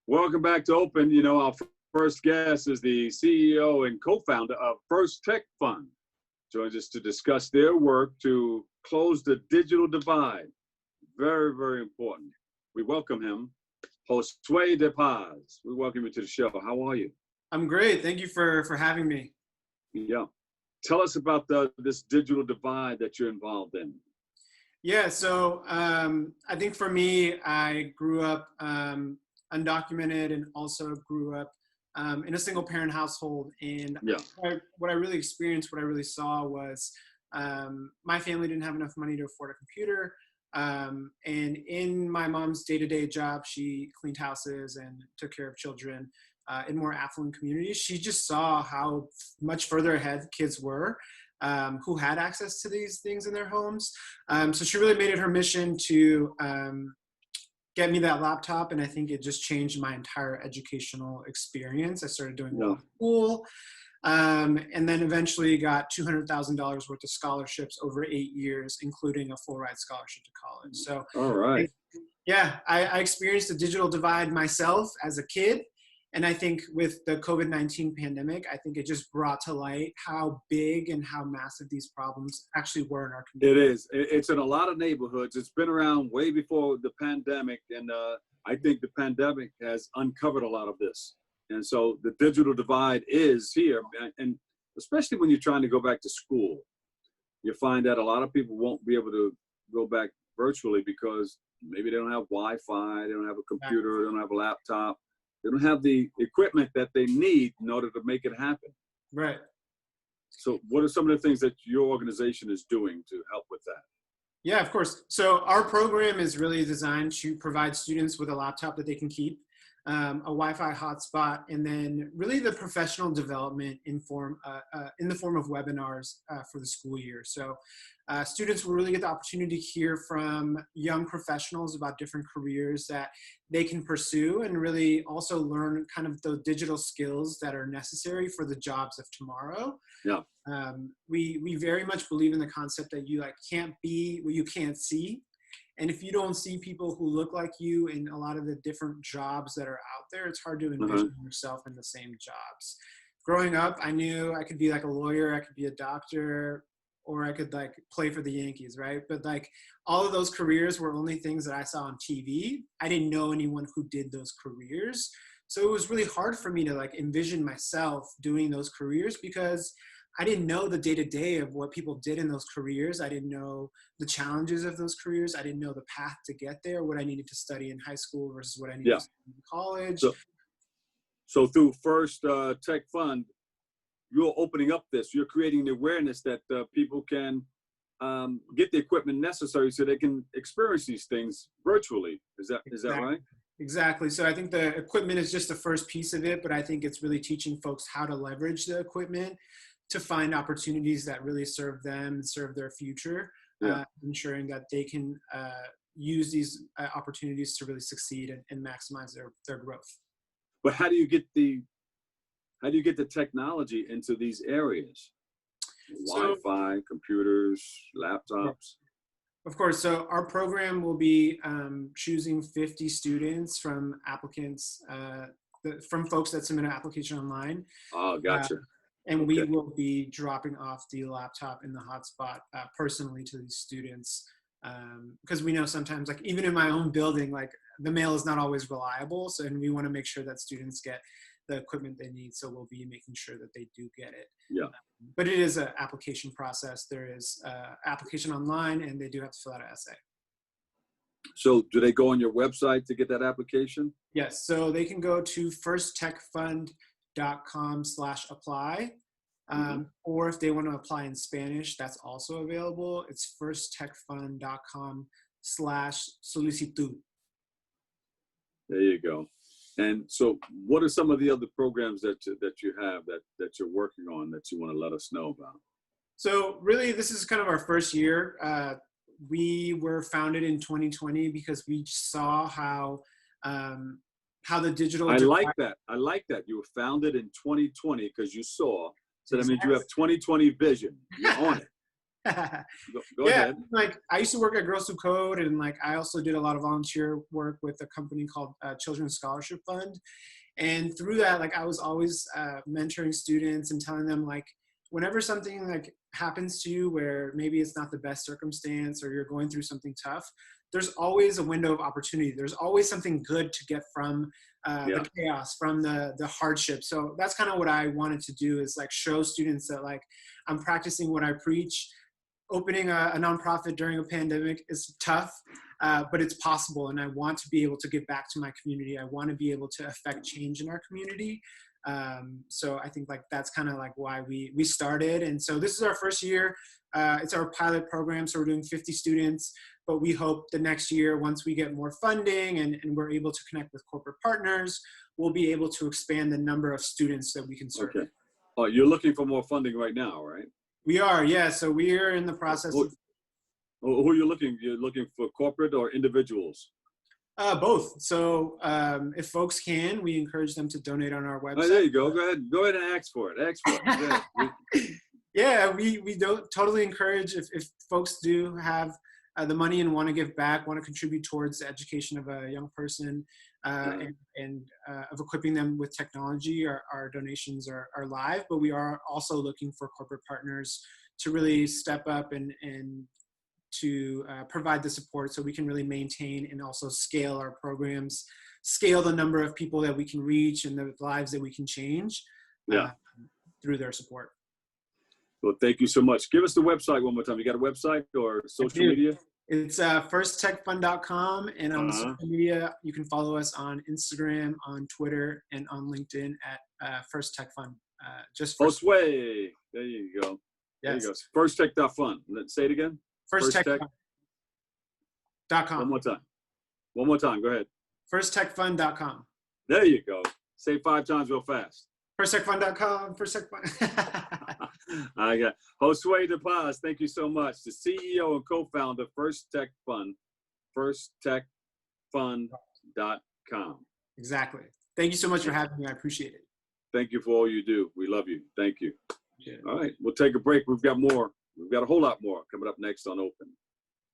Welcome back to Open. Our first guest is the CEO and co-founder of First Tech Fund. Joins us to discuss their work to close the digital divide. Very, very important. We welcome him, Josue De Paz. We welcome you to the show. How are you? I'm great. Thank you for having me. Yeah. Tell us about this digital divide that you're involved in. Yeah, so I think for me, I grew up undocumented and also grew up in a single parent household. And Yeah. what I really experienced, what I really saw was my family didn't have enough money to afford a computer. And in my mom's day-to-day job, she cleaned houses and took care of children in more affluent communities. She just saw how much further ahead kids were who had access to these things in their homes. So she really made it her mission to get me that laptop, and I think it just changed my entire educational experience. I started doing well in school, and then eventually got $200,000 worth of scholarships over 8 years, including a full ride scholarship to college. So, all right. I experienced the digital divide myself as a kid. And I think with the COVID-19 pandemic, I think it just brought to light how big and how massive these problems actually were in our community. It is. It's in a lot of neighborhoods. It's been around way before the pandemic. And I think the pandemic has uncovered a lot of this. And so the digital divide is here. And especially when you're trying to go back to school, you find that a lot of people won't be able to go back virtually because maybe they don't have Wi-Fi, they don't have a computer, they don't have a laptop. They don't have the equipment that they need in order to make it happen. Right. So what are some of the things that your organization is doing to help with that? Yeah, of course. So our program is really designed to provide students with a laptop that they can keep, a Wi-Fi hotspot, and then really the professional development in the form of webinars for the school year. So students will really get the opportunity to hear from young professionals about different careers that they can pursue, and really also learn kind of the digital skills that are necessary for the jobs of tomorrow. Yeah. We very much believe in the concept that you can't be what you can't see. And if you don't see people who look like you in a lot of the different jobs that are out there, it's hard to envision yourself in the same jobs. Growing up, I knew I could be like a lawyer, I could be a doctor, or I could play for the Yankees, right? But all of those careers were only things that I saw on TV. I didn't know anyone who did those careers. So it was really hard for me to envision myself doing those careers because I didn't know the day-to-day of what people did in those careers. I didn't know the challenges of those careers. I didn't know the path to get there, what I needed to study in high school versus what I needed to study in college. So through First Tech Fund, you're opening up this. You're creating the awareness that people can get the equipment necessary so they can experience these things virtually. Is that right? Exactly. So I think the equipment is just the first piece of it, but I think it's really teaching folks how to leverage the equipment to find opportunities that really serve them and serve their future, ensuring that they can use these opportunities to really succeed and maximize their growth. But how do you get the technology into these areas? Wi-Fi, computers, laptops? Of course. So our program will be choosing 50 students from applicants, from folks that submit an application online. Oh, gotcha. And we will be dropping off the laptop in the hotspot personally to these students. Because we know sometimes, even in my own building, the mail is not always reliable. So, and we want to make sure that students get the equipment they need. So we'll be making sure that they do get it. Yeah. But it is an application process. There is application online, and they do have to fill out an essay. So do they go on your website to get that application? Yes. So they can go to firsttechfund.com/apply. Or if they want to apply in Spanish, that's also available. It's firsttechfund.com/solicitud. There you go. And so what are some of the other programs that you have that you're working on that you want to let us know about? So really, this is kind of our first year. We were founded in 2020 because we saw how the digital. I like that. You were founded in 2020 because you saw. So that means you have 2020 vision. You're on it. Go Yeah, ahead. like I used to work at Girls Who Code, and like I also did a lot of volunteer work with a company called Children's Scholarship Fund. And through that, like I was always mentoring students and telling them like, whenever something like happens to you where maybe it's not the best circumstance or you're going through something tough, there's always a window of opportunity. There's always something good to get from Yeah. the chaos, from the hardship. So that's kind of what I wanted to do, is like show students that like I'm practicing what I preach. Opening a nonprofit during a pandemic is tough, but it's possible. And I want to be able to give back to my community. I want to be able to affect change in our community. So I think like that's kind of like why we started. And so this is our first year. It's our pilot program. So we're doing 50 students, but we hope the next year, once we get more funding and we're able to connect with corporate partners, we'll be able to expand the number of students that we can serve. Okay. Oh, you're looking for more funding right now, right? We are, yeah. So we are in the process of who are you looking? You're looking for corporate or individuals? both. So if folks can, we encourage them to donate on our website. Oh, there you go. Go ahead and ask for it. Ask for it. Yeah, we don't totally encourage if folks do have the money and want to give back, want to contribute towards the education of a young person and of equipping them with technology. Our donations are live, but we are also looking for corporate partners to really step up and to provide the support so we can really maintain and also scale our programs, scale the number of people that we can reach and the lives that we can change through their support. Well, thank you so much. Give us the website one more time. You got a website or social media? It's firsttechfund.com, and on social media, you can follow us on Instagram, on Twitter, and on LinkedIn at First Tech Fund. Just Josue. There you go. There you go. Firsttech.fund. Let's say it again. Firsttechfund.com. One more time. One more time. Go ahead. Firsttechfund.com. There you go. Say 5 times real fast. Firsttechfund.com. Firsttechfund. I got Josue De Paz. Thank you so much. The CEO and co-founder, First Tech Fund, firsttechfund.com. Exactly. Thank you so much for having me. I appreciate it. Thank you for all you do. We love you. Thank you. Yeah. All right. We'll take a break. We've got more. We've got a whole lot more coming up next on Open.